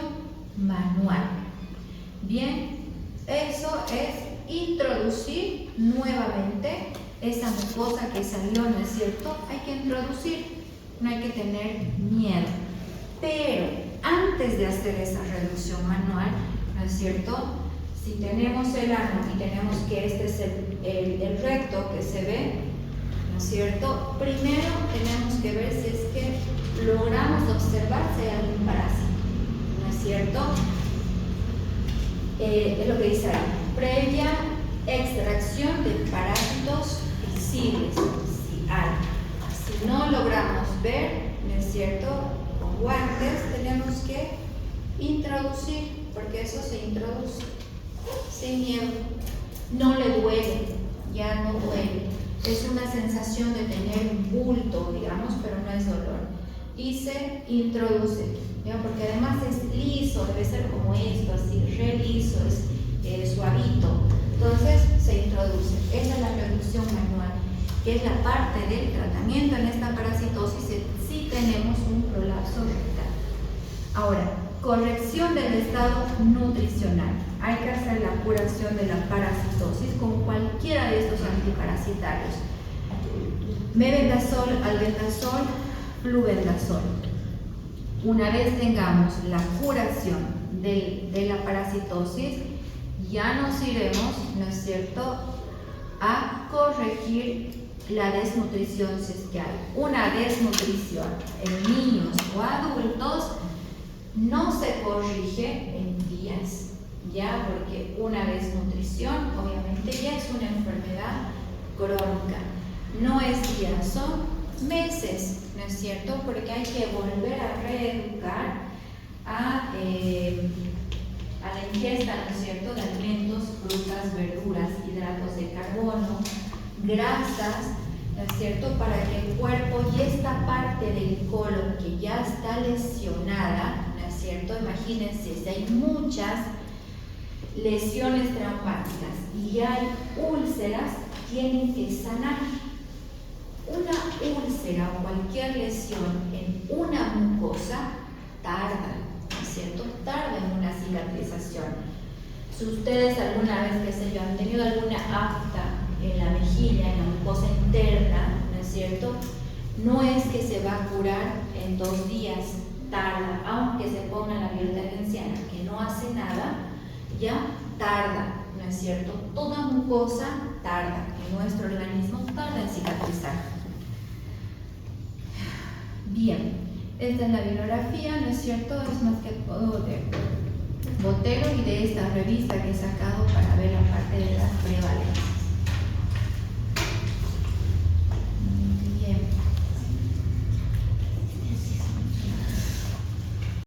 manual. Bien, eso es introducir nuevamente esa mucosa que salió, ¿no es cierto? Hay que introducir, no hay que tener miedo. Pero antes de hacer esa reducción manual, ¿no es cierto?, si tenemos el ano y tenemos que este es el recto que se ve, ¿no es cierto?, primero tenemos que ver si es que logramos observar si hay algún parásito, ¿no es cierto? Es lo que dice ahí, previa extracción de parásitos visibles, si hay. Si no logramos ver, ¿no es cierto?, con guantes tenemos que introducir, porque eso se introduce sin miedo, no le duele, ya no duele, es una sensación de tener un bulto, digamos, pero no es dolor, y se introduce, ¿ya? Porque además es liso, debe ser como esto, así, re liso, es suavito, entonces se introduce. Esa es la reducción manual, que es la parte del tratamiento en esta parasitosis si tenemos un prolapso rectal. Ahora, corrección del estado nutricional. Hay que hacer la curación de la parasitosis con cualquiera de estos antiparasitarios. Mebendazol, albendazol, flubendazol. Una vez tengamos la curación de la parasitosis, ya nos iremos, ¿no es cierto?, a corregir la desnutrición si es que hay. Una desnutrición en niños o adultos no se corrige en días, ya, porque una desnutrición obviamente ya es una enfermedad crónica, no es días, son meses, ¿no es cierto?, porque hay que volver a reeducar a la ingesta, ¿no es cierto?, de alimentos, frutas, verduras, hidratos de carbono, grasas, ¿no es cierto?, para que el cuerpo y esta parte del colon que ya está lesionada, ¿no es cierto?, imagínense, si hay muchas lesiones traumáticas y hay úlceras, tienen que sanar. Una úlcera o cualquier lesión en una mucosa tarda, ¿no es cierto?, tarda en una cicatrización. Si ustedes alguna vez, qué sé yo, han tenido alguna afta en la mejilla, en la mucosa interna, ¿no es cierto?, no es que se va a curar en 2 días, tarda, aunque se ponga la violeta genciana, que no hace nada, ya tarda, ¿no es cierto? Toda mucosa tarda, en nuestro organismo tarda en cicatrizar. Bien, esta es la bibliografía, ¿no es cierto? Es más que todo de Botero y de esta revista que he sacado para ver la parte de las prevalencias.